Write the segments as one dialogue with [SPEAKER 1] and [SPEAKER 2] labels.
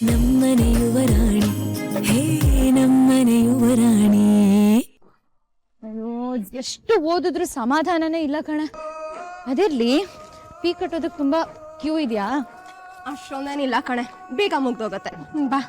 [SPEAKER 1] ನಮ್ಮನೆ ಯುವರಾಣಿ ಹೇ ನಮ್ಮನೆ ಯುವರಾಣಿ.
[SPEAKER 2] ಅಯ್ಯೋ ಎಷ್ಟು ಓದಿದ್ರು ಸಮಾಧಾನನೇ ಇಲ್ಲ ಕಣ. ಅದಿರ್ಲಿ, ಫೀ ಕಟ್ಟೋದಕ್ಕೆ ತುಂಬಾ ಕ್ಯೂ ಇದೆಯಾ?
[SPEAKER 3] ಅಷ್ಟೊಂದೇನಿಲ್ಲ ಕಣೆ, ಬೇಗ ಮುಗ್ದೋಗತ್ತೆ. ಬಾ.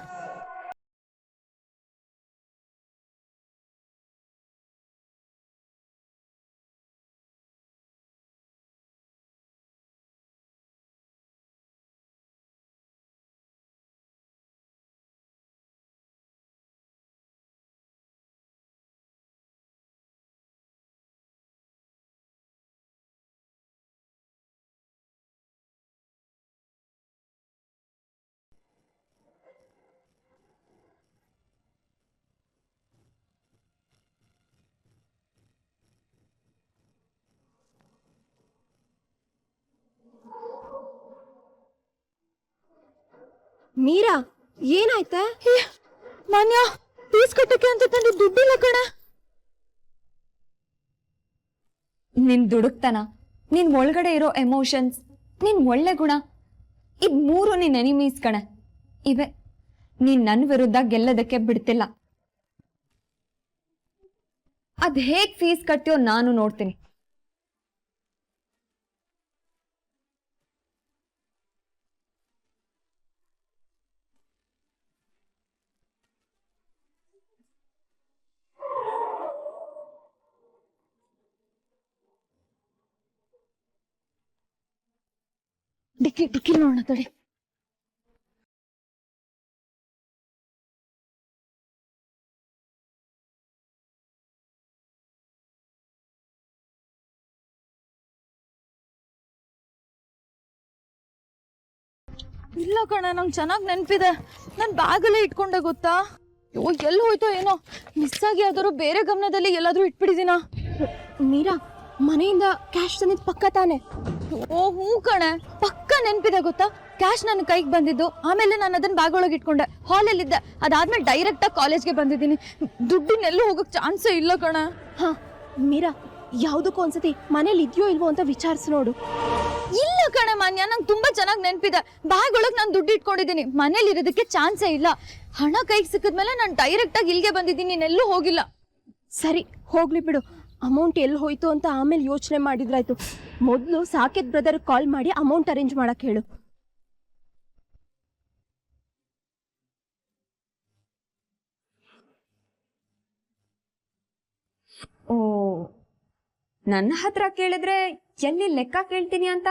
[SPEAKER 3] ಮೀರಾ, ಏನಾಯ್ತೆ?
[SPEAKER 2] ಮಾನ್ಯ, ಫೀಸ್ ಕಟ್ಟಕ್ಕೆ ಅಂತ ತಂದು ದುಡ್ಡಿಲ್ಲ ಕಣ. ನಿನ್ ದುಡುಕ್ತನ, ನಿನ್ ಒಳಗಡೆ ಇರೋ ಎಮೋಷನ್ಸ್, ನಿನ್ ಒಳ್ಳೆ ಗುಣ, ಇದ್ ಮೂರು ನಿನ್ ಎನಿಮೀಸ್ ಕಣೆ. ಇವೆ ನೀನ್ ನನ್ ವಿರುದ್ಧ ಗೆಲ್ಲದಕ್ಕೆ ಬಿಡ್ತಿಲ್ಲ. ಅದ್ ಹೇಗ್ ಫೀಸ್ ಕಟ್ಟಿಯೋ ನಾನು ನೋಡ್ತೀನಿ. ಡಿಕ್ಕಿ ನೋಡೋಣ ತಡಿ. ಇಲ್ಲ ಕಣ, ನಂಗೆ ಚೆನ್ನಾಗಿ ನೆನಪಿದೆ. ನಾನು ಬ್ಯಾಗಲ್ಲೇ ಇಟ್ಕೊಂಡೆ ಗೊತ್ತಾ. ಅಯ್ಯೋ ಎಲ್ಲಿ ಹೋಯ್ತೋ ಏನೋ, ಮಿಸ್ ಆಗಿ ಯಾವ್ದಾದ್ರು ಬೇರೆ ಗಮನದಲ್ಲಿ ಎಲ್ಲಾದ್ರೂ ಇಟ್ಬಿಟ್ಟಿದ್ದೀನ.
[SPEAKER 3] ಮೀರಾ, ಮನೆಯಿಂದ ಕ್ಯಾಶ್ ತಂದಿದ್ ಪಕ್ಕ ತಾನೆ?
[SPEAKER 2] ಓ ಹ್ಞೂ ಕಣೆ, ಪಕ್ಕ ನೆನಪಿದೆ ಗೊತ್ತಾ. ಕ್ಯಾಶ್ ನನ್ನ ಕೈಗೆ ಬಂದಿದ್ದು, ಆಮೇಲೆ ನಾನು ಅದನ್ನ ಬ್ಯಾಗ್ ಒಳಗೆ ಇಟ್ಕೊಂಡೆ, ಹಾಲಲ್ಲಿದ್ದೆ. ಅದಾದ್ಮೇಲೆ ಡೈರೆಕ್ಟಾಗಿ ಕಾಲೇಜ್ಗೆ ಬಂದಿದ್ದೀನಿ. ದುಡ್ಡಿನೆಲ್ಲೂ ಹೋಗಕ್ ಚಾನ್ಸೇ ಇಲ್ಲ ಕಣ.
[SPEAKER 3] ಹಾ ಮೀರಾ, ಯಾವುದಕ್ಕೂ ಒಂದ್ಸತಿ ಮನೇಲಿ ಇದೆಯೋ ಇಲ್ವೋ ಅಂತ ವಿಚಾರಿಸಿ ನೋಡು.
[SPEAKER 2] ಇಲ್ಲ ಕಣೆ ಮಾನ್ಯ, ನಂಗೆ ತುಂಬಾ ಚೆನ್ನಾಗಿ ನೆನಪಿದೆ. ಬ್ಯಾಗ್ ಒಳಗೆ ನಾನು ದುಡ್ಡು ಇಟ್ಕೊಂಡಿದ್ದೀನಿ, ಮನೇಲಿ ಇರೋದಕ್ಕೆ ಚಾನ್ಸೇ ಇಲ್ಲ. ಹಣ ಕೈಗೆ ಸಿಕ್ಕಿದ್ಮೇಲೆ ನಾನು ಡೈರೆಕ್ಟಾಗಿ ಇಲ್ಲಿಗೆ ಬಂದಿದ್ದೀನಿ, ನೀನೆಲ್ಲೂ ಹೋಗಿಲ್ಲ.
[SPEAKER 3] ಸರಿ ಹೋಗ್ಲಿ ಬಿಡು, ಅಮೌಂಟ್ ಎಲ್ಲಿ ಹೋಯ್ತು ಅಂತ ಆಮೇಲೆ ಯೋಚನೆ ಮಾಡಿದ್ರಾಯ್ತು. ಮೊದಲು ಸಾಕೇತ್ ಬ್ರದರ್ ಕಾಲ್ ಮಾಡಿ ಅಮೌಂಟ್ ಅರೇಂಜ್ ಮಾಡಕ್ ಹೇಳು.
[SPEAKER 2] ಓ, ನನ್ನ ಹತ್ರ ಕೇಳಿದ್ರೆ ಎಲ್ಲಿ ಲೆಕ್ಕ ಕೇಳ್ತೀನಿ ಅಂತ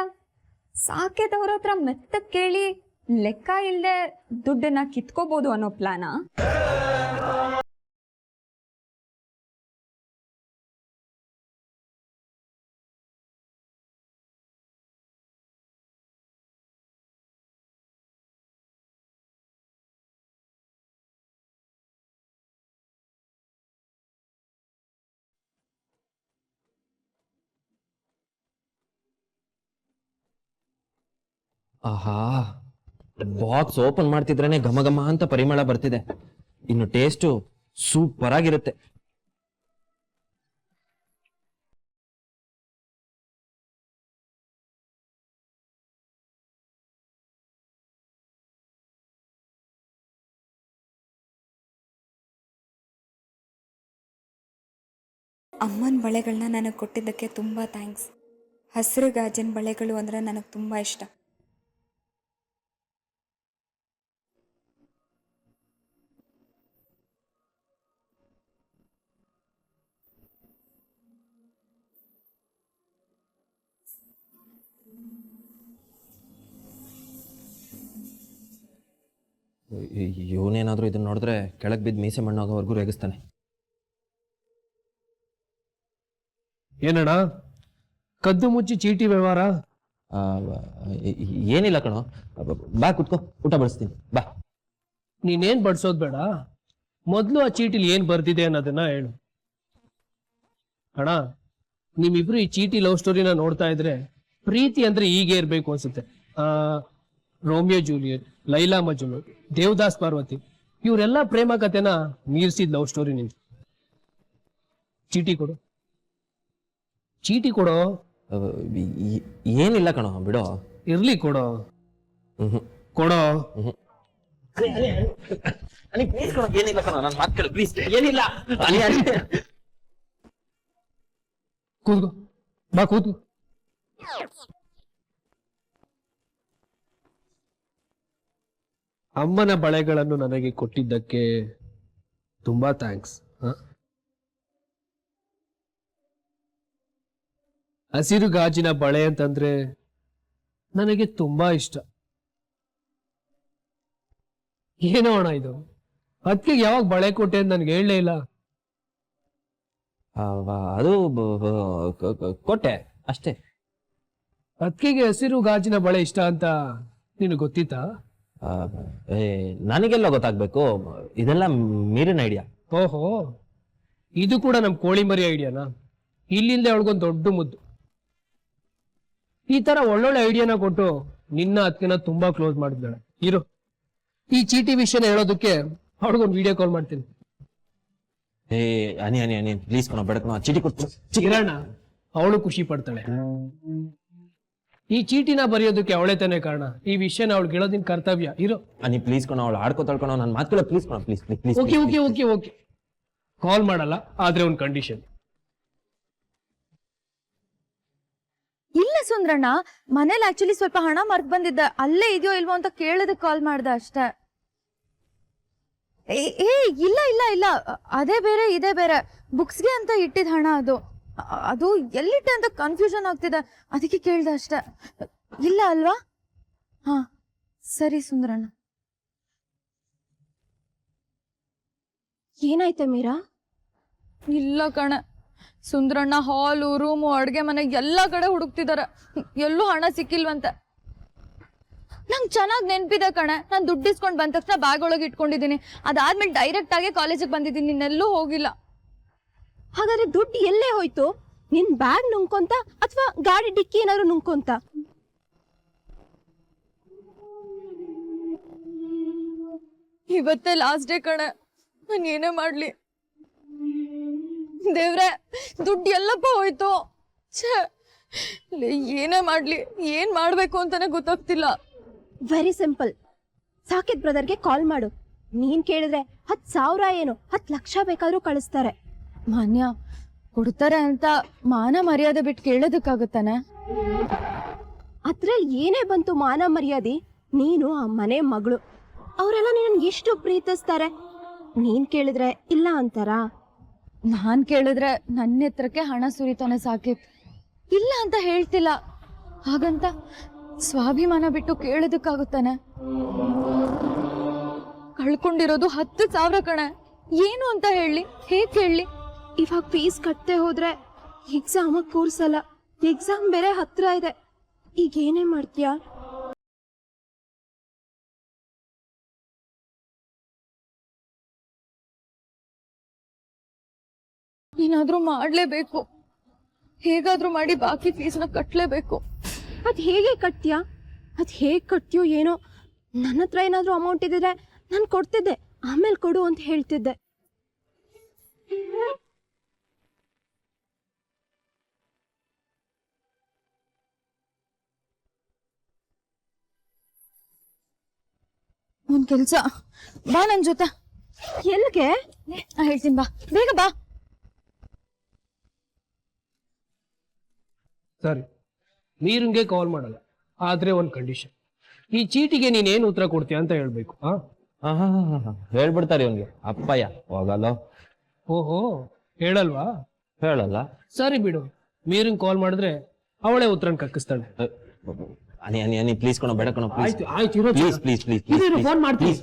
[SPEAKER 2] ಸಾಕೇತವ್ರ ಹತ್ರ ಮೆತ್ತಗ್ ಕೇಳಿ ಲೆಕ್ಕ ಇಲ್ದೆ ದುಡ್ಡನ್ನ ಕಿತ್ಕೋಬಹುದು ಅನ್ನೋ ಪ್ಲಾನಾ?
[SPEAKER 4] ಆಹಾ, ಬಾಕ್ಸ್ ಓಪನ್ ಮಾಡ್ತಿದ್ರೇನೆ ಘಮ ಘಮ ಅಂತ ಪರಿಮಳ ಬರ್ತಿದೆ. ಇನ್ನು ಟೇಸ್ಟು ಸೂಪರ್ ಆಗಿರುತ್ತೆ.
[SPEAKER 5] ಅಮ್ಮನ ಬಳೆಗಳನ್ನ ನನಗೆ ಕೊಟ್ಟಿದ್ದಕ್ಕೆ ತುಂಬ ಥ್ಯಾಂಕ್ಸ್. ಹಸಿರು ಗಾಜಿನ ಬಳೆಗಳು ಅಂದರೆ ನನಗೆ ತುಂಬ ಇಷ್ಟ.
[SPEAKER 4] ಇವನೇನಾದ್ರೂ ಇದನ್ನ ನೋಡಿದ್ರೆ ಕೆಳಗೆ ಬಿದ್ದು ಮೀಸೆ ಮಣ್ಣಾಗೋವರೆಗೂ ರೇಗಿಸ್ತಾನೆ.
[SPEAKER 6] ಏನಣ್ಣ ಕದ್ದು ಮುಚ್ಚಿ ಚೀಟಿ ವ್ಯವಹಾರ?
[SPEAKER 4] ಏನಿಲ್ಲ ಕಣೋ, ಬಾ ಕುತ್ಕೋ, ಊಟ ಬಡಿಸ್ತೀನಿ ಬಾ.
[SPEAKER 6] ನೀನೇನ್ ಬಡ್ಸೋದ್ ಬೇಡ, ಮೊದ್ಲು ಆ ಚೀಟಿಲಿ ಏನ್ ಬರ್ದಿದೆ ಅನ್ನೋದನ್ನ ಹೇಳು. ಅಣ್ಣ, ನಿಮ್ಮಿಬ್ರು ಈ ಚೀಟಿ ಲವ್ ಸ್ಟೋರಿನ ನೋಡ್ತಾ ಇದ್ರೆ ಪ್ರೀತಿ ಅಂದ್ರೆ ಹೀಗೆ ಇರ್ಬೇಕು ಅನ್ಸುತ್ತೆ. ರೋಮಿಯೋ ಜೂಲಿಯಟ್, ಲೈಲಾ ಮಜ್ನು, ದೇವದಾಸ್ ಪಾರ್ವತಿ, ಇವರೆಲ್ಲ ಪ್ರೇಮ ಕಥೆನ ಮೀರ್ಸಿದ್ ಲವ್ ಸ್ಟೋರಿ ನಿಂತು. ಚೀಟಿ ಕೊಡು, ಚೀಟಿ ಕೊಡೋ.
[SPEAKER 4] ಏನಿಲ್ಲ ಕಣೋ, ಬಿಡೋ.
[SPEAKER 6] ಇರ್ಲಿ ಕೊಡೋ, ಕೊಡೋ.
[SPEAKER 4] ಪ್ಲೀಸ್ ಕಣ, ಏನಿಲ್ಲ ಕಣ, ನನ್ನ ಮಾತು ಕೇಳು ಪ್ಲೀಸ್. ಏನಿಲ್ಲ ಅನಿ ಅನಿ
[SPEAKER 6] ಕೂತ್ಕೋ, ಬಾ ಕೂತ್ಕೋ. ಅಮ್ಮನ ಬಳೆಗಳನ್ನು ನನಗೆ ಕೊಟ್ಟಿದ್ದಕ್ಕೆ ತುಂಬಾ ಥ್ಯಾಂಕ್ಸ್. ಹಸಿರು ಗಾಜಿನ ಬಳೆ ಅಂತಂದ್ರೆ ನನಗೆ ತುಂಬಾ ಇಷ್ಟ. ಏನೋ ಅಣ್ಣ ಇದು, ಅದಕ್ಕೆ ಯಾವಾಗ ಬಳೆ ಕೊಟ್ಟೆ ಅಂತ ನನ್ಗೆ ಹೇಳಲೇ ಇಲ್ಲ.
[SPEAKER 4] ಅದು ಕೊಟ್ಟೆ ಅಷ್ಟೇ.
[SPEAKER 6] ಅದಕ್ಕೆ ಹಸಿರು ಗಾಜಿನ ಬಳೆ ಇಷ್ಟ ಅಂತ ನಿನಗೆ ಗೊತ್ತಿತ್ತಾ?
[SPEAKER 4] ನನಗೆಲ್ಲ ಗೊತ್ತಾಗ್ಬೇಕು, ಇದೆಲ್ಲ ಮೀರಿನ ಐಡಿಯಾ.
[SPEAKER 6] ಓಹೋ, ಇದು ಕೂಡ ನಮ್ ಕೋಳಿ ಮರಿ ಐಡಿಯಾನಾ? ಇಲ್ಲಿಂದ ಅವಳಿಗೊಂದು ದೊಡ್ಡ ಮುದ್ದು. ಈ ತರ ಒಳ್ಳೊಳ್ಳೆ ಐಡಿಯಾನ ಕೊಟ್ಟು ನಿನ್ನ ಅತ್ತಿಗೆನ ತುಂಬಾ ಕ್ಲೋಸ್ ಮಾಡಿದ್ದಾಳೆ. ಇರು, ಈ ಚೀಟಿ ವಿಷಯನ ಹೇಳೋದಕ್ಕೆ ಅವಳಿಗೊಂದು ವಿಡಿಯೋ ಕಾಲ್ ಮಾಡ್ತೀನಿ.
[SPEAKER 4] ಅನಿ ಅನಿ ಅನಿ ಪ್ಲೀಸ್ ಕಣ, ಬೆಳಕಣ, ಚೀಟಿ ಕೊಟ್ಟು.
[SPEAKER 6] ಕಿರಣ ಅವಳು ಖುಷಿ ಪಡ್ತಾಳೆ. ಈ ಚೀಟಿನ ಬರೆಯೋದಕ್ಕೆ ಅವಳೇ ತಾನೇ ಕಾರಣ. ಈ ವಿಷಯನ ಅವಳು ಹೇಳೋದಿನ ಕರ್ತವ್ಯ. ಇರೋ
[SPEAKER 4] ಅನಿ ಪ್ಲೀಸ್ ಕಣ, ಅವಳು ಆಡ್ಕೊತಾಳ್ಕೊಣ, ನನ್ನ ಮಾತುಗಳ ಪ್ಲೀಸ್ ಕಣ, please please.
[SPEAKER 6] Okay okay okay okay, call ಮಾಡಲ್ಲ, ಆದ್ರೆ ಒಂದು ಕಂಡೀಷನ್.
[SPEAKER 7] ಇಲ್ಲ ಸುಂದ್ರಣ್ಣ, ಮನೇಲಿ ಆಕ್ಚುಲಿ ಸ್ವಲ್ಪ ಹಣ ಮರ್ತ್ ಬಂದಿದ್ದೆ, ಅಲ್ಲೇ ಇದೆಯೋ ಇಲ್ವೋ ಅಂತ ಕೇಳೋದಕ್ಕೆ ಕಾಲ್ ಮಾಡ್ದೆ ಅಷ್ಟೇ. ಏ ಇಲ್ಲ ಇಲ್ಲ ಇಲ್ಲ, ಅದೇ ಬೇರೆ ಇದೇ ಬೇರೆ, ಬುಕ್ಸ್ಗೆ ಅಂತ ಇಟ್ಟಿದ್ ಹಣ ಅದು. ಅದು ಎಲ್ಲಿಟ್ಟೆ ಅಂತ ಕನ್ಫ್ಯೂಷನ್ ಆಗ್ತಿದೆ, ಅದಕ್ಕೆ ಕೇಳ್ದೆ ಅಷ್ಟೇ. ಇಲ್ಲ ಅಲ್ವಾ? ಹಾ ಸರಿ ಸುಂದ್ರಣ್ಣ.
[SPEAKER 3] ಏನಾಯ್ತೆ ಮೀರಾ?
[SPEAKER 7] ಇಲ್ಲ ಕಣೆ, ಸುಂದ್ರಣ್ಣ ಹಾಲು, ರೂಮು, ಅಡ್ಗೆ ಮನೆ ಎಲ್ಲ ಕಡೆ ಹುಡುಕ್ತಿದಾರೆ, ಎಲ್ಲೂ ಹಣ ಸಿಕ್ಕಿಲ್ವಂತೆ. ನಂಗೆ ಚೆನ್ನಾಗಿ ನೆನ್ಪಿದೆ ಕಣೆ, ನಾನು ದುಡ್ಡು ಇಸ್ಕೊಂಡು ಬಂದ ತಕ್ಷಣ ಬ್ಯಾಗ್ ಒಳಗೆ ಇಟ್ಕೊಂಡಿದ್ದೀನಿ. ಅದಾದ್ಮೇಲೆ ಡೈರೆಕ್ಟ್ ಆಗಿ ಕಾಲೇಜಿಗೆ ಬಂದಿದ್ದೀನಿ, ಇನ್ನೆಲ್ಲೂ ಹೋಗಿಲ್ಲ.
[SPEAKER 3] ಹಾಗಾದ್ರೆ ದುಡ್ಡು ಎಲ್ಲೇ ಹೋಯ್ತು? ನಿನ್ ಬ್ಯಾಗ್ ನುಂಕೊಂತ ಅಥವಾ ಗಾಡಿ ಡಿಕ್ಕಿ ಏನಾದ್ರು ನುಂಕೊಂತ?
[SPEAKER 7] ಇವತ್ತೇ ಲಾಸ್ಟ್ ಡೇ ಕಣೆ, ನಾನು ಏನೇ ಮಾಡ್ಲಿ ದೇವ್ರೆ, ದುಡ್ಡು ಎಲ್ಲಪ್ಪ ಹೋಯ್ತು. ಛೇ, ಏನೇ ಮಾಡ್ಲಿ, ಏನ್ ಮಾಡ್ಬೇಕು ಅಂತಾನೆ ಗೊತ್ತಾಗ್ತಿಲ್ಲ.
[SPEAKER 3] ವೆರಿ ಸಿಂಪಲ್, ಸಾಕಿದ್ ಬ್ರದರ್ಗೆ ಕಾಲ್ ಮಾಡು. ನೀನ್ ಕೇಳಿದ್ರೆ 10,000 ಏನು 10 ಲಕ್ಷ ಬೇಕಾದ್ರೂ ಕಳಿಸ್ತಾರೆ.
[SPEAKER 7] ಮಾನ್ಯ ಕೊಡ್ತಾರೆ ಅಂತ ಮಾನ ಮರ್ಯಾದೆ ಬಿಟ್ಟು ಕೇಳೋದಕ್ಕಾಗುತ್ತಾನೆ?
[SPEAKER 3] ಅದ್ರಲ್ಲಿ ಏನೇ ಬಂತು ಮಾನ ಮರ್ಯಾದೆ? ನೀನು ಆ ಮನೆ ಮಗಳು, ಅವರೆಲ್ಲ ನಿನ್ನ ಎಷ್ಟು ಪ್ರೀತಿಸ್ತಾರೆ. ನೀನ್ ಕೇಳಿದ್ರೆ ಇಲ್ಲ ಅಂತಾರ?
[SPEAKER 7] ನಾನ್ ಕೇಳಿದ್ರೆ ನನ್ನ ಹತ್ರಕ್ಕೆ ಹಣ ಸುರಿತಾನೆ ಸಾಕಿತ್, ಇಲ್ಲ ಅಂತ ಹೇಳ್ತಿಲ್ಲ. ಹಾಗಂತ ಸ್ವಾಭಿಮಾನ ಬಿಟ್ಟು ಕೇಳೋದಕ್ಕಾಗುತ್ತಾನೆ? ಕಳ್ಕೊಂಡಿರೋದು 10,000 ಕಣೆ, ಏನು ಅಂತ ಹೇಳಿ, ಹೇಗ್ ಕೇಳಲಿ?
[SPEAKER 3] ಇವಾಗ ಫೀಸ್ ಕಟ್ಟದೆ ಹೋದ್ರೆ ಎಕ್ಸಾಮ್ ಕೂರ್ಸಲ್ಲ, ಎಕ್ಸಾಮ್ ಬೇರೆ ಹತ್ರ ಇದೆ. ಈಗ ಏನೇ ಮಾಡ್ತೀಯಾ?
[SPEAKER 7] ಏನಾದ್ರೂ ಮಾಡ್ಲೇಬೇಕು, ಹೇಗಾದ್ರೂ ಮಾಡಿ ಬಾಕಿ ಫೀಸ್ನ ಕಟ್ಲೇಬೇಕು.
[SPEAKER 3] ಅದ್ ಹೇಗೆ ಕಟ್ತೀಯಾ? ಅದ್ ಹೇಗ್ ಕಟ್ತೀಯೋ ಏನೋ. ನನ್ನ ಹತ್ರ ಏನಾದ್ರೂ ಅಮೌಂಟ್ ಇದ್ದಿದ್ರೆ ನಾನು ಕೊಡ್ತಿದ್ದೆ, ಆಮೇಲೆ ಕೊಡು ಅಂತ ಹೇಳ್ತಿದ್ದೆ.
[SPEAKER 7] ಒಂದ್ ಕೆಲ್ಸ, ಬಾ ನನ್ ಜೊತೆ.
[SPEAKER 3] ಎಲ್ಗೆ?
[SPEAKER 7] ಹೇಳ್ತೀನಿ, ಬಾ ಬೇಗ ಬಾ.
[SPEAKER 6] ಸರಿ, ನೀರಂಗೆ ಕಾಲ್ ಮಾಡಲ್ಲ, ಆದ್ರೆ ಒಂದು ಕಂಡೀಷನ್. ಈ ಚೀಟಿಗೆ ನೀನೇನು ಉತ್ತರ ಕೊಡ್ತೀಯ ಅಂತ ಹೇಳ್ಬೇಕು.
[SPEAKER 4] ಹೇಳ್ಬಿಡ್ತಾರೆ ಇವನ್ಗೆ, ಅಪ್ಪಯ್ಯ ಹೋಗಲ್ಲ.
[SPEAKER 6] ಓಹೋ, ಹೇಳಲ್ವಾ?
[SPEAKER 4] ಹೇಳಲ್ಲ.
[SPEAKER 6] ಸರಿ ಬಿಡು, ಮೀರಂಗ್ ಕಾಲ್ ಮಾಡಿದ್ರೆ ಅವಳೇ ಉತ್ತರನ್ ಕಕ್ಕಿಸ್ತಾಳೆ.
[SPEAKER 4] ಅನಿ ಅನಿ ಅನಿ ಪ್ಲೀಸ್ ಕಣೋ, ಬೇಡ ಕಣೋ, ಪ್ಲೀಸ್
[SPEAKER 6] ಆಯ್ತು ಆಯ್ತು, ಇರೋ
[SPEAKER 4] ಪ್ಲೀಸ್ ಪ್ಲೀಸ್ ಪ್ಲೀಸ್
[SPEAKER 6] ಫೋನ್ ಮಾಡ್ತೀನಿ.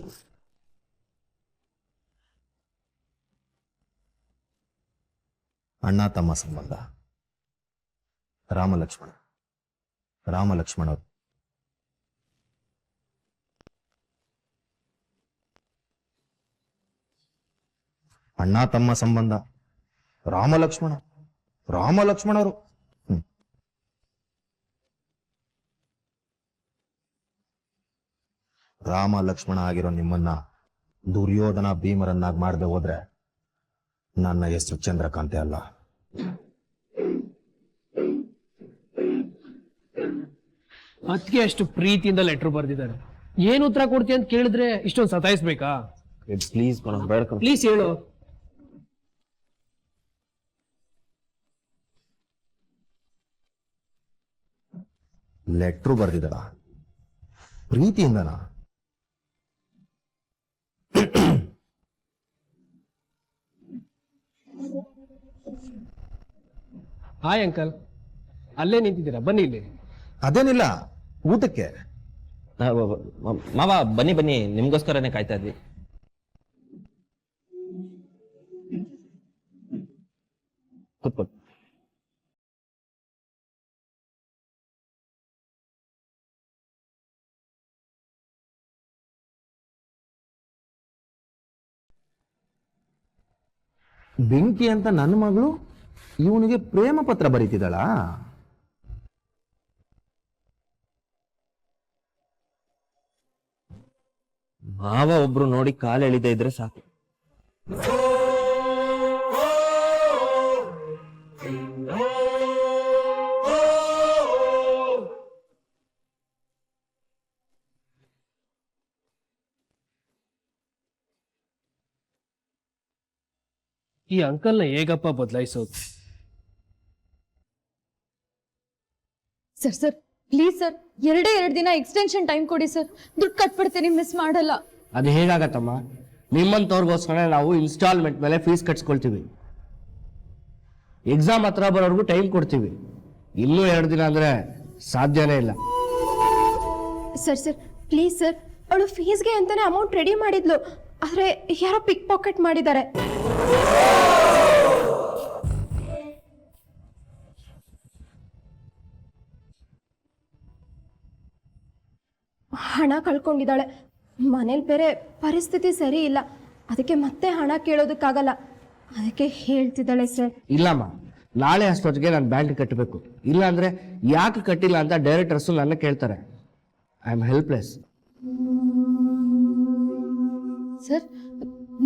[SPEAKER 8] ಅಣ್ಣ ತಮ್ಮ ಸಂಬಂಧ, ರಾಮಲಕ್ಷ್ಮಣ ಅವರು. ಅಣ್ಣ ತಮ್ಮ ಸಂಬಂಧ, ರಾಮಲಕ್ಷ್ಮಣರು. ರಾಮ ಲಕ್ಷ್ಮಣ ಆಗಿರೋ ನಿಮ್ಮನ್ನ ದುರ್ಯೋಧನ ಭೀಮರನ್ನಾಗಿ ಮಾಡದೆ ಹೋದ್ರೆ ನನ್ನ ಹೆಸರು ಚಂದ್ರಕಾಂತೆ ಅಲ್ಲ.
[SPEAKER 6] ಅದಕ್ಕೆ ಅಷ್ಟು ಪ್ರೀತಿಯಿಂದ ಲೆಟರ್ ಬರ್ದಿದ್ದಾರೆ. ಏನ್ ಉತ್ತರ ಕೊಡ್ತೀಯ ಅಂತ ಕೇಳಿದ್ರೆ ಇಷ್ಟೊಂದು ಸತಾಯಿಸ್ಬೇಕಾ?
[SPEAKER 4] ಪ್ಲೀಸ್ ಕಣ, ಬೇಡ ಕಣ.
[SPEAKER 6] ಪ್ಲೀಸ್ ಹೇಳು.
[SPEAKER 8] ಲೆಟ್ರು ಬರ್ದಿದ್ದಾಳ ಪ್ರೀತಿಯಿಂದನಾ?
[SPEAKER 6] ಹಾಯ್ ಅಂಕಲ್, ಅಲ್ಲೇ ನಿಂತಿದ್ದೀರಾ, ಬನ್ನಿ ಇಲ್ಲಿ.
[SPEAKER 8] ಅದೇನಿಲ್ಲ, ಊಟಕ್ಕೆ.
[SPEAKER 4] ಮಾವ ಬನ್ನಿ ಬನ್ನಿ, ನಿಮ್ಗೋಸ್ಕರನೇ ಕಾಯ್ತಾ ಇದ್ವಿ. ಕೂತ್ಕೊಳ್ಳಿ.
[SPEAKER 8] ಬೆಂಕಿ ಅಂತ ನನ್ನ ಮಗಳು ಇವನಿಗೆ ಪ್ರೇಮ ಪತ್ರ ಬರೀತಿದ್ದಾಳ?
[SPEAKER 4] ಮಾವ ಒಬ್ರು ನೋಡಿ ಕಾಲು ಎಳಿದೇ ಇದ್ರೆ ಸಾಕು.
[SPEAKER 6] ಈ ಅಂಕಲ್ನ ಹೇಗಪ್ಪ ಬದಲಾಯಿಸೋದು?
[SPEAKER 7] ಸರ್ ಪ್ಲೀಸ್ ಸರ್, 2 ದಿನ ಎಕ್ಸ್ಟೆನ್ಷನ್ ಟೈಮ್ ಕೊಡಿ ಸರ್. ದುಡ್ಡು ಕಟ್ಬಿಡ್ತೀನಿ, ಮಿಸ್ ಮಾಡಲ್ಲ.
[SPEAKER 6] ಅದು ಹೇಗಾಗತ್ತಮ್ಮ? ನಿಮ್ಮಂತವ್ರಿಗೋಸ್ಕರ ನಾವು ಇನ್ಸ್ಟಾಲ್ಮೆಂಟ್ ಮೇಲೆ ಫೀಸ್ ಕಟ್ಸ್ಕೊಳ್ತೀವಿ. ಎಕ್ಸಾಮ್ ಹತ್ರ ಬರೋರ್ಗು ಟೈಮ್ ಕೊಡ್ತೀವಿ. ಇನ್ನೂ 2 ದಿನ ಅಂದ್ರೆ ಸಾಧ್ಯನೇ ಇಲ್ಲ.
[SPEAKER 3] ಸರ್ ಪ್ಲೀಸ್ ಸರ್, ಅವಳು ಫೀಸ್ಗೆ ಅಂತಾನೆ ಅಮೌಂಟ್ ರೆಡಿ ಮಾಡಿದ್ಲು, ಆದ್ರೆ ಯಾರೋ ಪಿಕ್ ಪಾಕೆಟ್ ಮಾಡಿದ್ದಾರೆ. ಹಣ ಕಳ್ಕೊಂಡಿದ್ದಾಳೆ. ಮನೇಲಿ ಬೇರೆ ಪರಿಸ್ಥಿತಿ ಸರಿ ಇಲ್ಲ, ಅದಕ್ಕೆ ಮತ್ತೆ ಹಣ ಕೇಳೋದಕ್ಕಾಗಲ್ಲ, ಅದಕ್ಕೆ ಹೇಳ್ತಿದ್ದಾಳೆ ಸರ್.
[SPEAKER 6] ಇಲ್ಲಮ್ಮ, ನಾಳೆ ಅಷ್ಟೊತ್ತಿಗೆ ನಾನು ಬ್ಯಾಂಕ್ ಕಟ್ಟಬೇಕು. ಇಲ್ಲ ಅಂದ್ರೆ ಯಾಕೆ ಕಟ್ಟಿಲ್ಲ ಅಂತ ಡೈರೆಕ್ಟರ್ಸ್ ನನ್ನ ಕೇಳ್ತಾರೆ. I am helpless.
[SPEAKER 7] ಸರ್,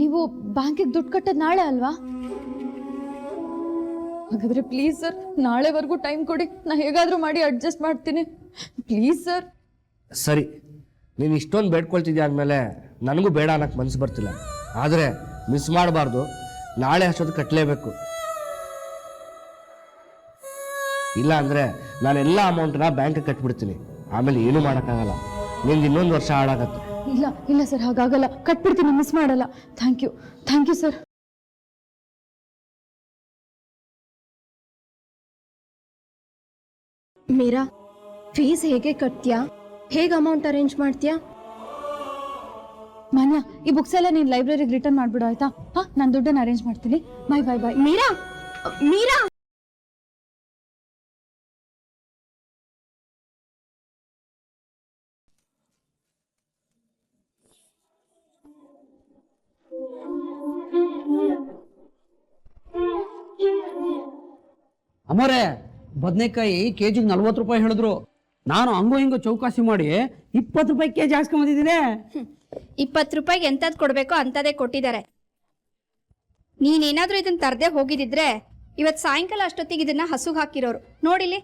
[SPEAKER 7] ನೀವು ಬ್ಯಾಂಕಿಗೆ ದುಡ್ಡು ಕಟ್ಟೋದು ನಾಳೆ ಅಲ್ವಾ? ಹಾಗಾದ್ರೆ ಪ್ಲೀಸ್ ಸರ್, ನಾಳೆವರೆಗೂ ಟೈಮ್ ಕೊಡಿ, ನಾ ಹೇಗಾದ್ರೂ ಮಾಡಿ ಅಡ್ಜಸ್ಟ್ ಮಾಡ್ತೀನಿ. Please sir.
[SPEAKER 6] ಸರಿ, ನೀನು ಇಷ್ಟೊಂದು ಬೇಡ್ಕೊಳ್ತಿದ್ಯಾ ಅಂದಮೇಲೆ ನನಗೂ ಬೇಡ ಅನ್ನಕ್ಕೆ ಮನಸ್ಸು ಬರ್ತಿಲ್ಲ. ಆದರೆ ಮಿಸ್ ಮಾಡಬಾರ್ದು, ನಾಳೆ ಅಷ್ಟೊತ್ತು ಕಟ್ಟಲೇಬೇಕು. ಇಲ್ಲ ಅಂದರೆ ನಾನೆಲ್ಲ ಅಮೌಂಟನ್ನ ಬ್ಯಾಂಕಿಗೆ ಕಟ್ಬಿಡ್ತೀನಿ, ಆಮೇಲೆ ಏನೂ ಮಾಡೋಕ್ಕಾಗಲ್ಲ. ನಿಂದು ಇನ್ನೊಂದು ವರ್ಷ ಹಾಳಾಗತ್ತೆ.
[SPEAKER 7] ಇಲ್ಲ ಸರ್, ಹಾಗಾಗಲ್ಲ, ಕಟ್ಬಿಡ್ತೀನಿ, ಮಿಸ್ ಮಾಡಲ್ಲ. Thank you sir.
[SPEAKER 3] Meera, fees ಹೇಗೆ ಕಟ್ತೀಯಾ? ಹೇಗೆ ಅಮೌಂಟ್ ಅರೇಂಜ್ ಮಾಡ್ತೀಯಾ?
[SPEAKER 7] ಮಾನ್ಯ, ಈ ಬುಕ್ಸ್ ಎಲ್ಲ ನೀನು ಲೈಬ್ರರಿಗೆ ರಿಟರ್ನ್ ಮಾಡ್ಬಿಡು, ಆಯ್ತಾ? ನಾನು ದುಡ್ಡನ್ನು ಅರೇಂಜ್ ಮಾಡ್ತೀನಿ. ಬಾಯ್.
[SPEAKER 3] ಮೀರಾ,
[SPEAKER 9] ಅಮೋರೆ, ಬದನೆಕಾಯಿ ಕೆಜಿಗೆ 40 ರೂಪಾಯಿ ಹೇಳಿದ್ರು. ನಾನು ಹಂಗೋ ಹಿಂಗೋ ಚೌಕಾಸಿ ಮಾಡಿ 20 ರೂಪಾಯಿ ಕೆಜಿ ಹಾಕ್ಸ್ಕೊಂಬಂದಿದ್ದೀನಿ.
[SPEAKER 10] 20 ರೂಪಾಯಿಗೆ ಎಂತದ್ ಕೊಡ್ಬೇಕೋ ಅಂತದೇ ಕೊಟ್ಟಿದ್ದಾರೆ. ನೀನೇನಾದ್ರೂ ಇದನ್ನ ತರದೆ ಹೋಗಿದಿದ್ರೆ ಇವತ್ ಸಾಯಂಕಾಲ ಅಷ್ಟೊತ್ತಿಗೆ ಇದನ್ನ ಹಸುಗ್ ಹಾಕಿರೋರು. ನೋಡಿಲಿ.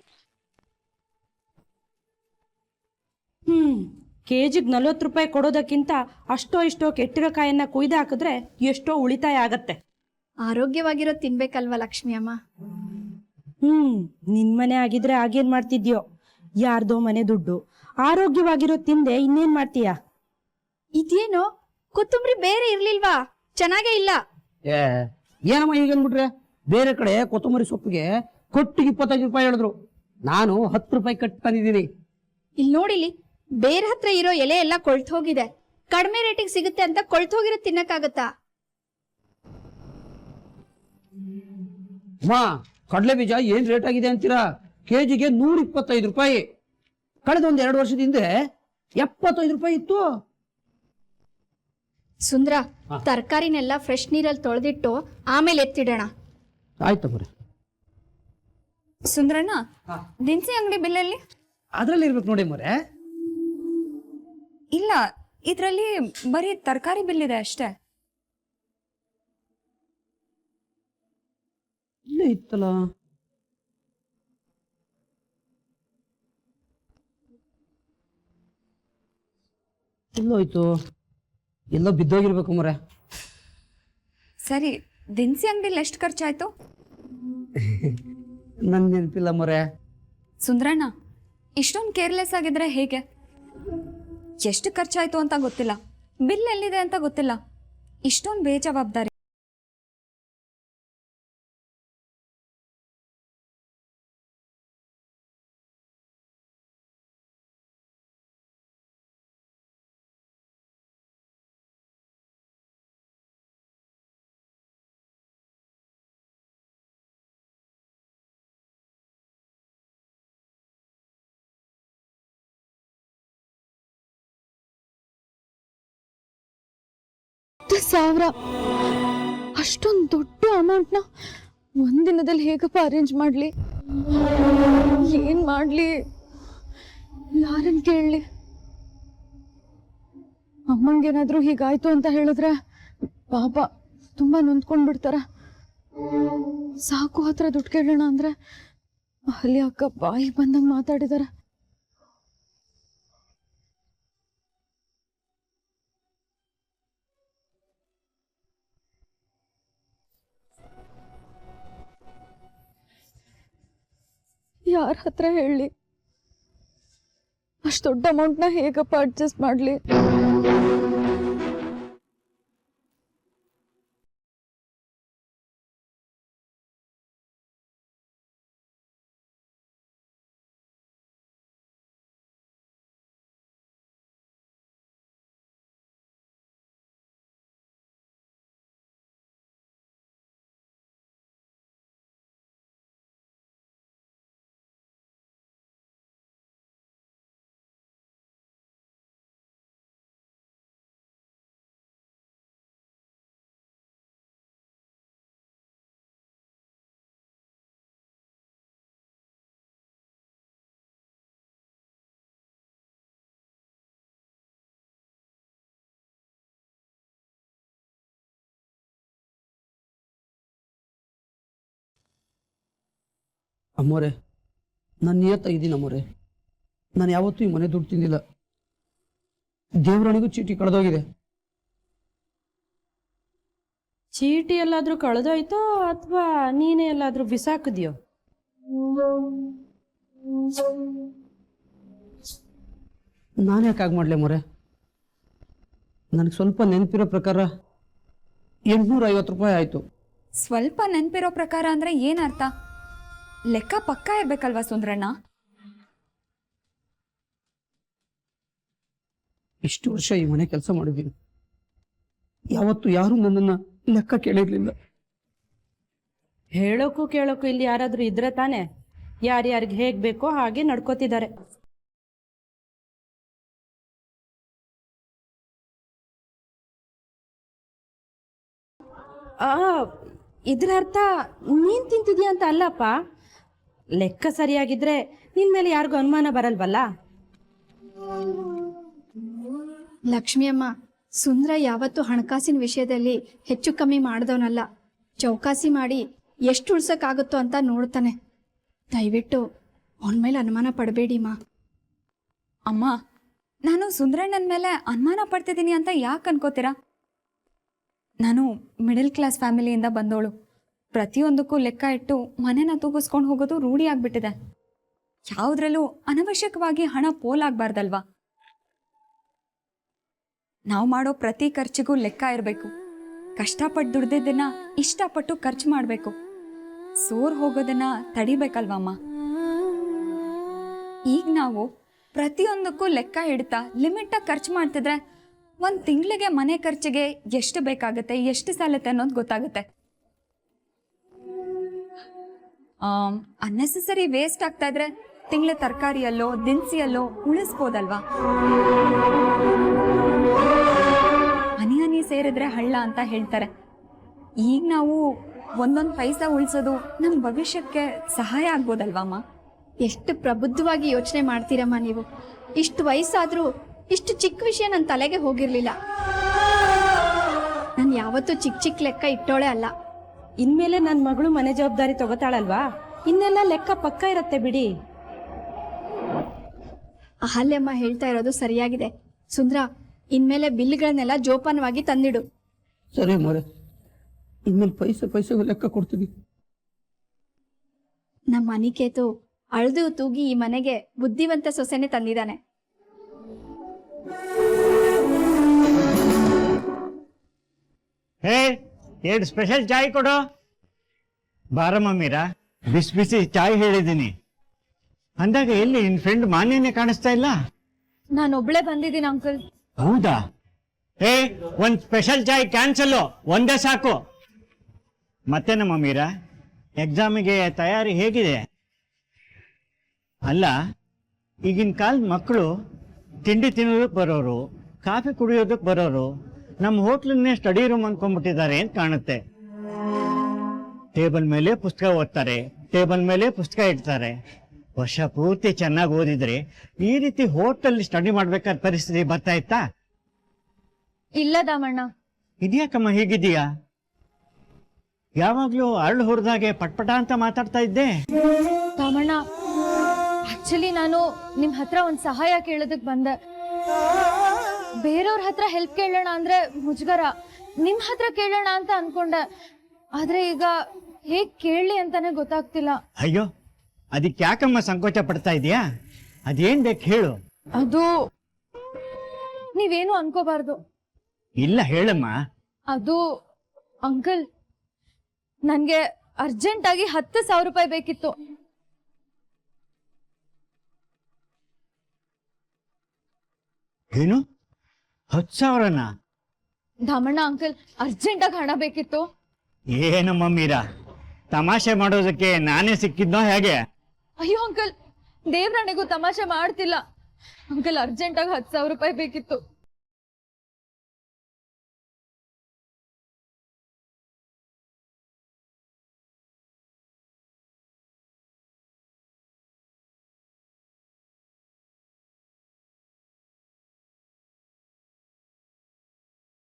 [SPEAKER 11] ಕೆಜಿಗೆ 40 ರೂಪಾಯಿ ಕೊಡೋದಕ್ಕಿಂತ ಅಷ್ಟೋ ಇಷ್ಟೋ ಕೆಟ್ಟಿರೋ ಕಾಯನ್ನ ಕುಯ್ದು ಹಾಕಿದ್ರೆ ಎಷ್ಟೋ ಉಳಿತಾಯ ಆಗತ್ತೆ.
[SPEAKER 10] ಆರೋಗ್ಯವಾಗಿರೋ ತಿನ್ಬೇಕಲ್ವಾ ಲಕ್ಷ್ಮಿ ಅಮ್ಮ?
[SPEAKER 11] ನಿನ್ ಮನೆ ಆಗಿದ್ರೆ ಆಗೇನ್ ಮಾಡ್ತಿದ್ಯೋ? ಯಾರ್ದೋ ಮನೆ ದುಡ್ಡು, ಆರೋಗ್ಯವಾಗಿರೋ ತಿಂದೆ ಇನ್ನೇನ್ ಮಾಡ್ತೀಯ?
[SPEAKER 10] ಇದೇನೋ ಕೊತ್ತಂಬರಿ ಬೇರೆ ಇರ್ಲಿಲ್ವಾ? ಚೆನ್ನಾಗೇ ಇಲ್ಲ.
[SPEAKER 9] ಏನಮ್ಮ ಈಗ ಅಂದ್ಬಿಟ್ರೆ? ಬೇರೆ ಕಡೆ ಕೊತ್ತಂಬರಿ ಸೊಪ್ಪಿಗೆ ಕೊಟ್ಟಿಗೆ 25 ರೂಪಾಯಿ ಹೇಳಿದ್ರು, ನಾನು 10 ರೂಪಾಯಿ ಕಟ್ಟಿ ತಂದಿದ್ದೀನಿ.
[SPEAKER 10] ಇಲ್ಲಿ ನೋಡಿಲಿ, ಬೇರೆ ಹತ್ರ ಇರೋ ಎಲೆ ಎಲ್ಲ ಕೊಳ್ತು ಹೋಗಿದೆ. ಕಡಿಮೆ ರೇಟಿಗೆ ಸಿಗುತ್ತೆ ಅಂತ ಕೊಳ್ತು ಹೋಗಿರೋ ತಿನ್ನಕ್ಕಾಗತ್ತಾ?
[SPEAKER 9] ಅಮ್ಮ, ಕಡಲೆ ಬೀಜ ಏನ್ ರೇಟ್ ಆಗಿದೆ ಅಂತೀರಾ? ಕೆಜಿಗೆ 125 ರೂಪಾಯಿ. ಕಳೆದ 1-2 ವರ್ಷದ ಹಿಂದೆ 75 ರೂಪಾಯಿ ಇತ್ತು.
[SPEAKER 10] ಸುಂದ್ರ, ತರಕಾರಿನೆಲ್ಲ ಫ್ರೆಶ್ ನೀರಲ್ಲಿ ತೊಳೆದಿಟ್ಟು ಆಮೇಲೆ ಎತ್ತಿಡೋಣ.
[SPEAKER 9] ಆಯ್ತು ಬರ್ರಿ.
[SPEAKER 2] ಸುಂದ್ರಣ್ಣ, ದಿನಸಿ ಅಂಗಡಿ ಬಿಲ್ಲಲ್ಲಿ
[SPEAKER 9] ಅದ್ರಲ್ಲಿ ಇರ್ಬೇಕು ನೋಡಿ ಮರೆ.
[SPEAKER 2] ಇಲ್ಲ, ಇದರಲ್ಲಿ ಬರೀ ತರಕಾರಿ ಬಿಲ್ ಇದೆ ಅಷ್ಟೇ.
[SPEAKER 9] ಇಲ್ಲೇ ಇತ್ತಲ್ಲ. ಎಲ್ಲೋಯ್ತು? ಎಲ್ಲೋ ಬಿದ್ದೋಗಿರ್ಬೇಕು ಮರೆ.
[SPEAKER 2] ಸರಿ, ದಿನಸಿ ಅಂಗಡಿಲಿ ಎಷ್ಟು ಖರ್ಚಾಯ್ತು?
[SPEAKER 9] ನನ್ ನೆನಪಿಲ್ಲ ಮರೆ.
[SPEAKER 2] ಸುಂದ್ರಣ್ಣ, ಇಷ್ಟೊಂದು ಕೇರ್ಲೆಸ್ ಆಗಿದ್ರೆ ಹೇಗೆ? ಎಷ್ಟು ಖರ್ಚಾಯ್ತು ಅಂತ ಗೊತ್ತಿಲ್ಲ, ಬಿಲ್ ಎಲ್ಲಿದೆ ಅಂತ ಗೊತ್ತಿಲ್ಲ, ಇಷ್ಟೊಂದು ಬೇಜವಾಬ್ದಾರಿ.
[SPEAKER 7] ಸಾವಿರ, ಅಷ್ಟೊಂದು ದೊಡ್ಡ ಅಮೌಂಟ್ನ ಒಂದಿನದಲ್ಲಿ ಹೇಗಪ್ಪ ಅರೇಂಜ್ ಮಾಡ್ಲಿ? ಏನ್ ಮಾಡ್ಲಿ? ಯಾರನ್ನ ಕೇಳಲಿ? ಅಮ್ಮಂಗೇನಾದ್ರೂ ಹೀಗಾಯ್ತು ಅಂತ ಹೇಳಿದ್ರೆ ಪಾಪ ತುಂಬಾ ನೊಂದ್ಕೊಂಡ್ಬಿಡ್ತಾರ. ಸಾಕು ಹತ್ರ ದುಡ್ಡು ಕೇಳೋಣ ಅಂದ್ರೆ ಅಲ್ಲಿ ಅಕ್ಕ ಬಾಯಿ ಬಂದಂಗೆ ಮಾತಾಡಿದಾರೆ. ಯಾರ ಹತ್ರ ಹೇಳಲಿ? ಅಷ್ಟು ದೊಡ್ಡ ಅಮೌಂಟ್ನ ಹೇಗಪ್ಪ ಅಡ್ಜಸ್ಟ್ ಮಾಡಲಿ?
[SPEAKER 9] ಅಮ್ಮೋರೆ, ನಾನು ನಿಯತ್ತಾಗಿದ್ದೀನಿ ಅಮ್ಮೋರೆ. ನಾನು ಯಾವತ್ತೂ ಈ ಮನೆ ದುಡ್ಡು ತಿಂದಿಲ್ಲ. ದೇವ್ರಣಿಗೂ ಚೀಟಿ ಕಳೆದೋಗಿದೆ.
[SPEAKER 11] ಚೀಟಿ ಎಲ್ಲಾದ್ರೂ ಕಳೆದೋಯ್ತೋ ಅಥವಾ ನೀನೇ ಎಲ್ಲಾದ್ರೂ ಬಿಸಾಕಿದ್ಯೋ?
[SPEAKER 9] ನಾನು ಯಾಕೆ ಆಗ ಮಾಡಲೆ ಮೊರೆ? ನನಗೆ ಸ್ವಲ್ಪ ನೆನಪಿರೋ ಪ್ರಕಾರ 850 ರೂಪಾಯಿ ಆಯಿತು.
[SPEAKER 2] ಸ್ವಲ್ಪ ನೆನಪಿರೋ ಪ್ರಕಾರ ಅಂದ್ರೆ ಏನರ್ಥ? ಲೆಕ್ಕ ಪಕ್ಕ ಇರ್ಬೇಕಲ್ವಾ ಸುಂದ್ರಣ್ಣ?
[SPEAKER 9] ಇಷ್ಟು ವರ್ಷ ಈ ಮನೆ ಕೆಲಸ ಮಾಡಿದ್ದೀನಿ, ಯಾವತ್ತು ಯಾರು ನನ್ನನ್ನು ಲೆಕ್ಕ ಕೇಳಿರ್ಲಿಲ್ಲ.
[SPEAKER 11] ಹೇಳೋಕ್ಕೂ ಕೇಳೋಕ್ಕೂ ಇಲ್ಲಿ ಯಾರಾದ್ರೂ ಇದ್ರೆ ತಾನೆ ಯಾರ್ಯಾರಿಗೆ ಹೇಗ್ ಬೇಕೋ ಹಾಗೆ ನಡ್ಕೋತಿದ್ದಾರೆ. ಇದ್ರ ಅರ್ಥ ನೀನ್ ತಿಂತಿದ್ಯಾ ಅಂತ ಅಲ್ಲಪ್ಪ. ಲೆಕ್ಕ ಸರಿಯಾಗಿದ್ರೆ ನಿನ್ ಮೇಲೆ ಯಾರಿಗೂ ಅನುಮಾನ ಬರಲ್ವಲ್ಲ.
[SPEAKER 10] ಲಕ್ಷ್ಮಿ ಅಮ್ಮ, ಸುಂದ್ರ ಯಾವತ್ತೂ ಹಣಕಾಸಿನ ವಿಷಯದಲ್ಲಿ ಹೆಚ್ಚು ಕಮ್ಮಿ ಮಾಡ್ದವನಲ್ಲ. ಚೌಕಾಸಿ ಮಾಡಿ ಎಷ್ಟು ಉಳ್ಸಕ್ಕಾಗುತ್ತೋ ಅಂತ ನೋಡ್ತಾನೆ. ದಯವಿಟ್ಟು ಅವನ ಮೇಲೆ ಅನುಮಾನ ಪಡಬೇಡಿಮ್ಮ.
[SPEAKER 2] ಅಮ್ಮ, ನಾನು ಸುಂದ್ರಣ್ಣನ ಮೇಲೆ ಅನುಮಾನ ಪಡ್ತಿದ್ದೀನಿ ಅಂತ ಯಾಕೆ ಅನ್ಕೋತೀರಾ? ನಾನು ಮಿಡಲ್ ಕ್ಲಾಸ್ ಫ್ಯಾಮಿಲಿಯಿಂದ ಬಂದವಳು. ಪ್ರತಿಯೊಂದಕ್ಕೂ ಲೆಕ್ಕ ಇಟ್ಟು ಮನೆನ ತೂಗಿಸ್ಕೊಂಡು ಹೋಗೋದು ರೂಢಿ ಆಗ್ಬಿಟ್ಟಿದೆ. ಯಾವುದ್ರಲ್ಲೂ ಅನವಶ್ಯಕವಾಗಿ ಹಣ ಪೋಲಾಗಬಾರ್ದಲ್ವಾ? ನಾವು ಮಾಡೋ ಪ್ರತಿ ಖರ್ಚಿಗೂ ಲೆಕ್ಕ ಇರಬೇಕು. ಕಷ್ಟಪಟ್ಟು ದುಡ್ದಿದ್ದನ್ನ ಇಷ್ಟಪಟ್ಟು ಖರ್ಚು ಮಾಡಬೇಕು. ಸೋರ್ ಹೋಗೋದನ್ನ ತಡಿಬೇಕಲ್ವಮ್ಮ? ಈಗ ನಾವು ಪ್ರತಿಯೊಂದಕ್ಕೂ ಲೆಕ್ಕ ಇಡ್ತಾ ಲಿಮಿಟಾಗಿ ಖರ್ಚು ಮಾಡ್ತಿದ್ರೆ ಒಂದು ತಿಂಗಳಿಗೆ ಮನೆ ಖರ್ಚಿಗೆ ಎಷ್ಟು ಬೇಕಾಗುತ್ತೆ, ಎಷ್ಟು ಸಾಲತ್ತೆ ಅನ್ನೋದು ಗೊತ್ತಾಗುತ್ತೆ. ಅನ್ನೆಸೆಸರಿ ವೇಸ್ಟ್ ಆಗ್ತಾ ಇದ್ರೆ ತಿಂಗಳ ತರಕಾರಿಯಲ್ಲೋ ದಿನಸಿಯಲ್ಲೋ ಉಳಿಸ್ಬೋದಲ್ವಾ? ಹನಿ ಹನಿ ಸೇರಿದ್ರೆ ಹಳ್ಳ ಅಂತ ಹೇಳ್ತಾರೆ. ಈಗ ನಾವು ಒಂದೊಂದು ಪೈಸಾ ಉಳಿಸೋದು ನಮ್ಮ ಭವಿಷ್ಯಕ್ಕೆ ಸಹಾಯ ಆಗ್ಬೋದಲ್ವಮ್ಮ?
[SPEAKER 10] ಎಷ್ಟು ಪ್ರಬುದ್ಧವಾಗಿ ಯೋಚನೆ ಮಾಡ್ತೀರಮ್ಮ ನೀವು. ಇಷ್ಟು ವಯಸ್ಸಾದ್ರೂ ಇಷ್ಟು ಚಿಕ್ಕ ವಿಷಯ ನನ್ನ ತಲೆಗೆ ಹೋಗಿರ್ಲಿಲ್ಲ. ನಾನು ಯಾವತ್ತೂ ಚಿಕ್ಕ ಚಿಕ್ಕ ಲೆಕ್ಕ ಇಟ್ಟೋಳೆ ಅಲ್ಲ.
[SPEAKER 11] ಇನ್ಮೇಲೆ ನನ್ನ ಮಗಳು ಮನೆ ಜವಾಬ್ದಾರಿ ತಗೋತಾಳಲ್ವಾ, ಇನ್ನೆಲ್ಲ ಲೆಕ್ಕ ಪಕ್ಕ ಇರತ್ತೆ ಬಿಡಿ.
[SPEAKER 10] ಅಹಲ್ಯಮ್ಮ ಹೇಳ್ತಾ ಇರೋದು ಸರಿಯಾಗಿದೆ. ಸುಂದ್ರ, ಇನ್ಮೇಲೆ ಬಿಲ್ಗಳನ್ನೆಲ್ಲ ಜೋಪಾನವಾಗಿ ತಂದಿಡು.
[SPEAKER 9] ಸರಿ ಮೋರೆ, ಇನ್ಮೇಲೆ ಪೈಸೆಗೂ ಲೆಕ್ಕ ಕೊಡ್ತೀನಿ.
[SPEAKER 10] ನಮ್ಮ ಅನಿಕೇತು ಅಳ್ದು ತೂಗಿ ಈ ಮನೆಗೆ ಬುದ್ಧಿವಂತ ಸೊಸೆನೆ ತಂದಿದ್ದಾನೆ.
[SPEAKER 12] ಹೇ, 2 ಸ್ಪೆಷಲ್ ಚಾಯ್ ಕೊಡು. ಬಾರಮ್ಮ ಮೀರಾ, ಬಿಸಿ ಬಿಸಿ ಚಾಯ್ ಹೇಳಿದ್ದೀನಿ. ಅಂದಾಗ ಎಲ್ಲಿ ನಿನ್ ಫ್ರೆಂಡ್ ಮಾನ್ಯನೇ ಕಾಣಿಸ್ತಾ ಇಲ್ಲ?
[SPEAKER 7] ನಾನೊಬ್ಳೆ ಬಂದಿದ್ದೀನಿ ಅಂಕಲ್.
[SPEAKER 12] ಹೌದಾ? ಹೇ, 1 ಸ್ಪೆಷಲ್ ಚಾಯ್ ಕ್ಯಾನ್ಸಲ್, ಒಂದೇ ಸಾಕು. ಮತ್ತೆ ನಮ್ಮ ಮೀರಾ, ಎಕ್ಸಾಮಿಗೆ ತಯಾರಿ ಹೇಗಿದೆ? ಅಲ್ಲ, ಈಗಿನ ಕಾಲದ ಮಕ್ಕಳು ತಿಂಡಿ ತಿನ್ನೋದಕ್ಕೆ ಬರೋರು, ಕಾಫಿ ಕುಡಿಯೋದಕ್ಕೆ ಬರೋರು ನಮ್ಮ ಹೋಟ್ಲನ್ನೇ ಸ್ಟಡಿ ರೂಮ್ ಅನ್ಕೊಂಡ್ಬಿಟ್ಟಿದ್ದಾರೆ ಅಂತ ಕಾಣುತ್ತೆ. ಟೇಬಲ್ ಮೇಲೆ ಪುಸ್ತಕ ಓದ್ತಾರೆ, ಟೇಬಲ್ ಮೇಲೆ ಪುಸ್ತಕ ಇಡ್ತಾರೆ. ವರ್ಷ ಪೂರ್ತಿ ಚೆನ್ನಾಗಿ ಓದಿದ್ರೆ ಈ ರೀತಿ ಹೋಟೆಲ್ ಸ್ಟಡಿ ಮಾಡ್ಬೇಕಾದ ಪರಿಸ್ಥಿತಿ ಬರ್ತಾ ಇತ್ತಾ?
[SPEAKER 7] ಇಲ್ಲ ದಾಮಣ್ಣ.
[SPEAKER 12] ಇದ್ಯಾಕಮ್ಮ ಹೀಗಿದೀಯಾ? ಯಾವಾಗ್ಲೂ ಅರಳು ಹುರಿದಾಗೆ ಪಟ್ಪಟ ಅಂತ ಮಾತಾಡ್ತಾ ಇದ್ದೆ.
[SPEAKER 7] ದಾಮಣ್ಣ, ಆಕ್ಚುಲಿ ನಾನು ನಿಮ್ ಹತ್ರ ಒಂದ್ ಸಹಾಯ ಕೇಳೋದಕ್ ಬಂದೆ. ಬೇರೆಯವ್ರ ಹತ್ರ ಹೆಲ್ಪ್ ಕೇಳೋಣ ಅಂದ್ರೆ ಮುಜುಗರ, ನಿಮ್ ಹತ್ರ ಕೇಳೋಣ ಅಂತ ಅನ್ಕೊಂಡೆ. ಆದ್ರೆ ಈಗ ಹೇಗ್ ಕೇಳಲಿ ಅಂತಾನೆ ಗೊತ್ತಾಗ್ತಿಲ್ಲ.
[SPEAKER 12] ಅಯ್ಯೋ, ಅದಕ್ಕೆ ಯಾಕಮ್ಮ ಸಂಕೋಚ ಪಡ್ತಾ ಇದೀಯಾ? ಅದೇನ್ ಬೇಕು ಹೇಳು.
[SPEAKER 7] ಅದು ನೀವೇನು ಅನ್ಕೋಬಾರ್ದು.
[SPEAKER 12] ಇಲ್ಲ ಹೇಳಮ್ಮ.
[SPEAKER 7] ಅದು ಅಂಕಲ್, ನನ್ಗೆ ಅರ್ಜೆಂಟ್ ಆಗಿ 10,000 ರೂಪಾಯಿ ಬೇಕಿತ್ತು.
[SPEAKER 12] ಏನು, 10,000ನ?
[SPEAKER 7] ದಾಮಣ್ಣ ಅಂಕಲ್, ಅರ್ಜೆಂಟ್ ಆಗಿ ಹಣ ಬೇಕಿತ್ತು.
[SPEAKER 12] ಏನಮ್ಮ ಮೀರಾ, ತಮಾಷೆ ಮಾಡೋದಕ್ಕೆ ನಾನೇ ಸಿಕ್ಕಿದ್ನೋ ಹೇಗೆ?
[SPEAKER 7] ಅಯ್ಯೋ ಅಂಕಲ್, ದೇವ್ರನಿಗೂ ತಮಾಷೆ ಮಾಡ್ತಿಲ್ಲ. ಅಂಕಲ್, ಅರ್ಜೆಂಟ್ ಆಗಿ 10,000 ರೂಪಾಯಿ ಬೇಕಿತ್ತು.